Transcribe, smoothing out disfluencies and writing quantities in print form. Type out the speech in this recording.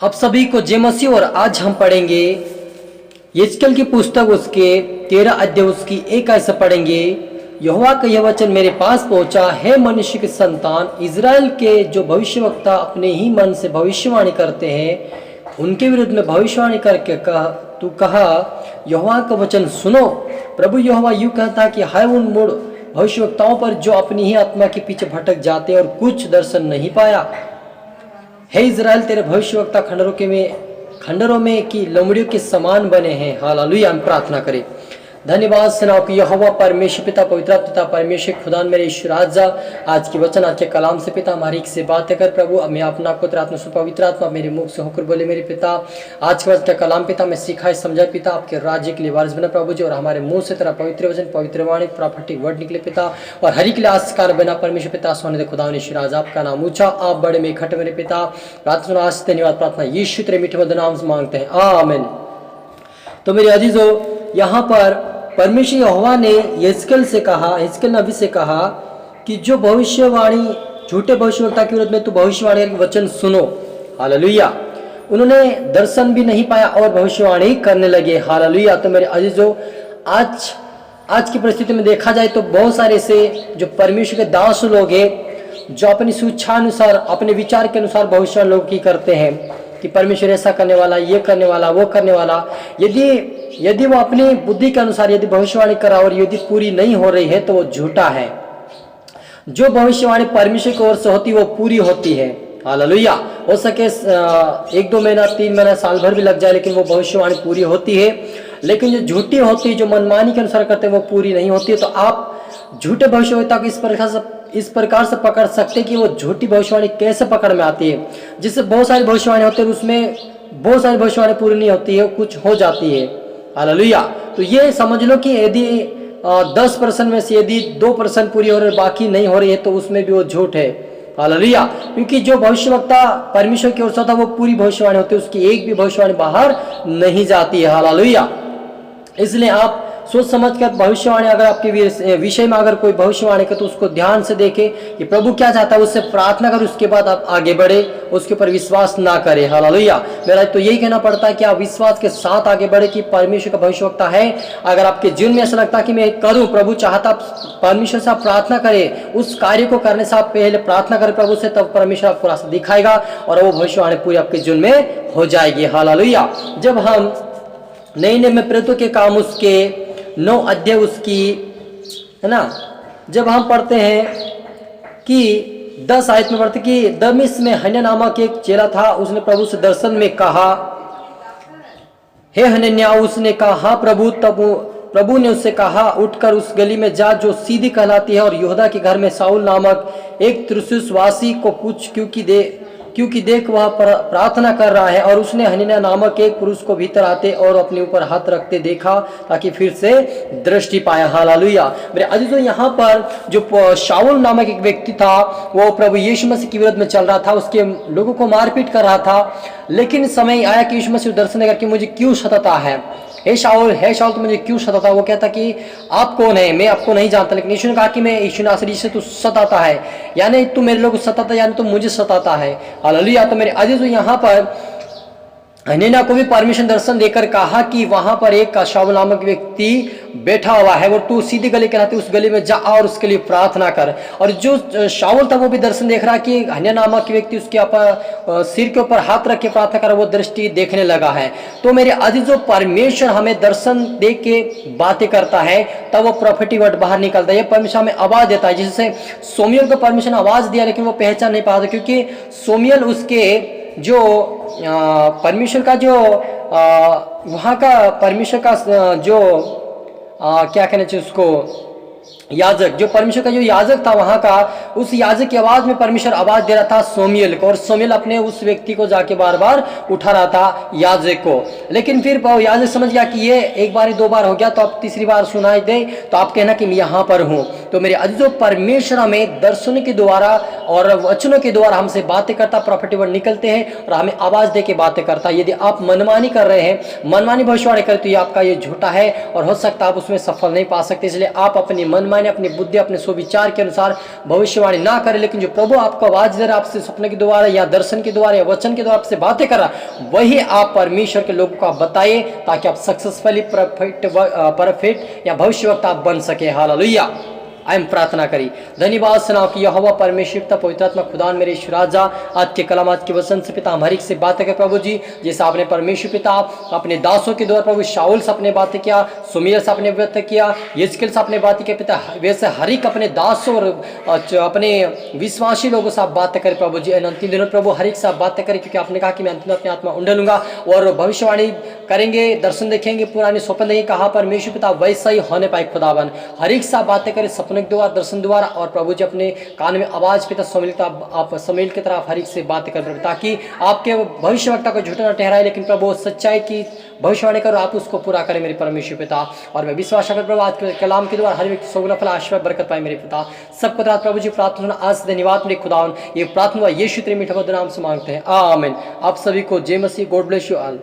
आप सभी को जय मसीह। और आज हम पढ़ेंगे यिजकेल की पुस्तक उसके 13 अध्याय उसकी 1 आयत से पढ़ेंगे। यहोवा का यह वचन मेरे पास पहुंचा है, मनुष्य के संतान, इज़राइल के जो भविष्यवक्ता अपने ही मन से भविष्यवाणी करते हैं उनके विरुद्ध में भविष्यवाणी करके तू कहा यहोवा का वचन सुनो। प्रभु यहोवा यूं कहता कि हाय उन मूढ़ भविष्यवक्ताओं पर जो अपनी ही आत्मा के पीछे भटक जाते और कुछ दर्शन नहीं पाया। हे इज़राइल, तेरे भविष्यवक्ता खंडरों में की लोमड़ियों के समान बने हैं। हालेलुया। हम प्रार्थना करें। धन्यवाद सेनाओं की यहोवा परमेश्वर पिता, पवित्र पिता परमेश्वर खुदा मेरे ईश्वर राजा, आज की वचन आज के कलाम से पिता हमारी एक से बातें कर प्रभु। अब मैं अपना पुत्र आत्मा से पवित्र आत्मा मेरे मुख से होकर बोले मेरे पिता। आज के वचन का कलाम पिता मैं सिखाए समझाए पिता, आपके राज्य के लिए वारिस बना प्रभु जी, और हमारे मुंह से तेरा पवित्र वचन पवित्र वाणी प्रॉफिटिक वर्ड निकले पिता, और हरी के लिए आस्कार बना परमेश्वर पिता। सोने दे खुदा ईश्वर राजा, आपका नाम ऊंचा, आप बड़े में इकट्ठे मेरे पिता। प्रार्थना आज धन्यवाद प्रार्थना यीशु तेरे मीठे मधुर नाम से मांगते हैं, आमीन। तो मेरे अजीजों, यहाँ पर परमेश्वर यहोवा ने यिजकेल से कहा, यिजकेल नबी से कहा कि जो भविष्यवाणी झूठे भविष्यवक्ता के विरुद्ध में तो भविष्यवाणी के वचन सुनो। हालेलुया। उन्होंने दर्शन भी नहीं पाया और भविष्यवाणी करने लगे। हालेलुया। तो मेरे अजीजों, आज की परिस्थिति में देखा जाए तो बहुत सारे से जो परमेश्वर के दास लोग हैं जो अपनी स्वेच्छा अनुसार अपने विचार के अनुसार भविष्यवाणी लोग की करते हैं कि परमेश्वर ऐसा करने वाला, ये करने वाला, वो करने वाला। यदि वो अपनी बुद्धि के अनुसार यदि भविष्यवाणी करा और यदि पूरी नहीं हो रही है तो वो झूठा है। जो भविष्यवाणी परमेश्वर की ओर से होती वो पूरी होती है। हालेलुया। हो सके 1-2 महीना 3 महीना साल भर भी लग जाए, लेकिन वो भविष्यवाणी पूरी होती है। लेकिन जो झूठी होती है, जो मनमानी के अनुसार करते हैं, वो पूरी नहीं होती है। तो आप झूठे भविष्यवक्ता को इस प्रकार से पकड़ सकते हैं कि वो झूठी भविष्यवाणी कैसे पकड़ में आती है। जिससे बहुत सारी भविष्यवाणी होती है, उसमें बहुत सारी भविष्यवाणी पूरी नहीं होती है, कुछ हो जाती है। हालेलुया। तो ये समझ लो कि यदि 10% में से यदि 2% पूरी हो रही है, बाकी नहीं हो रही है, तो उसमें भी वो झूठ है। हालेलुया। क्योंकि जो भविष्यवक्ता परमेश्वर की ओर से होता है वो पूरी भविष्यवाणी होती है, उसकी एक भी भविष्यवाणी बाहर नहीं जाती है। हालेलुया। इसलिए आप सोच समझ कर भविष्यवाणी अगर आपके विषय में अगर कोई भविष्यवाणी करे तो उसको ध्यान से देखे कि प्रभु क्या चाहता है, उससे प्रार्थना कर, उसके बाद आप आगे बढ़े, उसके ऊपर विश्वास ना करें। हालेलुया। मेरा तो यही कहना पड़ता है कि आप विश्वास के साथ आगे बढ़े कि परमेश्वर का भविष्यवक्ता है। अगर आपके जीवन में ऐसा लगता है कि मैं करूं, प्रभु चाहता, परमेश्वर से आप प्रार्थना करें, उस कार्य को करने से आप पहले प्रार्थना करें प्रभु से, तब परमेश्वर आपको रास्ता दिखाएगा और वो भविष्यवाणी पूरी आपके जीवन में हो जाएगी। हालेलुया। जब हम नए में प्रेरितों के काम उसके 9 अध्याय उसकी है ना, जब हम पढ़ते हैं कि 10 आयत में पढ़ते कि दमिश्क में हनन्याह नामक एक चेला था, उसने प्रभु से दर्शन में कहा हे हनन्याह। उसने कहा हाँ प्रभु। तब प्रभु ने उससे कहा उठकर उस गली में जा जो सीधी कहलाती है और यहूदा के घर में शाऊल नामक एक तरसुसवासी को पूछ, क्योंकि देख वह प्रार्थना कर रहा है। और उसने हनन्याह नामक एक पुरुष को भीतर आते और अपने ऊपर हाथ रखते देखा ताकि फिर से दृष्टि पाया। हालेलुया। मेरे अजीजों, यहाँ पर जो शाऊल नामक एक व्यक्ति था वो प्रभु यीशु मसीह के विरुद्ध में चल रहा था, उसके लोगों को मारपीट कर रहा था। लेकिन समय आया कि यीशु मसीह दर्शन करके मुझे क्यों सताता है, हे शाऊल तो मुझे क्यों सताता। वो कहता कि आप कौन है, मैं आपको नहीं जानता। लेकिन यीशु ने कहा कि मैं यीशु नासरी से तू सताता है, यानी तू मेरे लोग सताता, यानी तू मुझे सताता है। हालेलुया। तो मेरे अजीजों, यहाँ पर हनन्याह को भी परमिशन दर्शन देकर कहा कि वहां पर एक शाऊल नामक व्यक्ति बैठा हुआ है और तू सीधी गली कहलाती उस गली में जा और उसके लिए प्रार्थना कर। और जो शाऊल था वो भी दर्शन देख रहा कि हनन्याह नामक व्यक्ति उसके सिर के ऊपर हाथ रख के प्रार्थना कर, वो दृष्टि देखने लगा है। तो मेरे अजीजों, परमेश्वर हमें दर्शन दे के बातें करता है तब वो प्रॉफिटिक वर्ड बाहर निकलता है। ये परमेश्वर हमें आवाज देता है, जिससे सोमियल को परमेश्वर आवाज दिया लेकिन वो पहचान नहीं पाता, क्योंकि सोमियल उसके जो परमेश्वर का जो वहाँ का परमेश्वर का जो क्या कहना चाहिए उसको, याजक, जो परमेश्वर का जो याजक था वहाँ का, उस याजक की आवाज में परमेश्वर आवाज दे रहा था सोमियल को, और सोमियल अपने उस व्यक्ति को जाके बार बार उठा रहा था याजक को। लेकिन फिर याजक समझ गया कि ये एक बार 2 बार हो गया, तो अब तीसरी बार सुनाई दे तो आप कहना कि मैं यहाँ पर हूँ। तो मेरे अजीजों, परमेश्वर हमें दर्शन के द्वारा और वचनों के द्वारा हमसे बातें करता, प्रॉफिट वर्ड निकलते हैं और हमें आवाज दे के बातें करता है। यदि आप मनमानी कर रहे हैं, मनमानी भविष्यवाणी करते, तो ये आपका ये झूठा है और हो सकता है आप उसमें सफल नहीं पा सकते। इसलिए आप अपनी मनमानी, अपनी बुद्धि, अपने सुविचार के अनुसार भविष्यवाणी ना करें, लेकिन जो प्रभु आपको आवाज दे रहा है, आपसे सपने के द्वारा या दर्शन के द्वारा या वचन के द्वारा आपसे बातें कर रहा, वही आप परमेश्वर के लोगों को आप बताइए, ताकि आप सक्सेसफुली परफेक्ट या भविष्यवक्ता आप बन सके। हालेलुया। आइए प्रार्थना करी। धन्यवाद सुनाओ कि यहोवा परमेश्वर पिता पवित्र आत्मा खुदा मेरे ईश्वर राजा, आज के कलाम, आज के वचन से पिता हम हर एक से बातें कर प्रभु जी। जैसे आपने परमेश्वर पिता अपने दासों के द्वारा प्रभु शाऊल से अपने बातें किया, सुमेर से अपने बातें किया, यिजकेल से अपने बातें किया पिता, वैसे हर एक अपने दासों और अपने विश्वासी लोगों से आप बातें करें प्रभु जी। अंतिम दिनों प्रभु हर एक से आप बातें करें, क्योंकि आपने कहा कि मैं अंतिम अपनी आत्मा उंडेलूंगा और भविष्यवाणी करेंगे, दर्शन देखेंगे, पुराने स्वप्न देंगे। कहा परमेश्वर पिता वैसा ही होने पाए खुदावन। हर एक से आप बातें करें, सपने के द्वारा, दर्शन द्वारा, और प्रभु जी अपने कान में आवाज पिता आप समील की तरफ हर एक से बातें कर, ताकि आपके भविष्यवक्ता को झूठा न ठहराए, लेकिन प्रभु सच्चाई की भविष्यवाणी करो, आप उसको पूरा करें मेरे परमेश्वर पिता। और मैं विश्वास कर प्रभु आज के कलाम के द्वारा हर व्यक्ति सगुना फल आशीर्वाद बरकत पाए मेरे पिता। सबको प्रभु जी प्रार्थना आज धन्यवाद मेरे खुदावन। ये प्रार्थना यीशु तेरे मीठे मधुर नाम से मांगते हैं, आमीन। आप सभी को जय मसीह। God bless you all.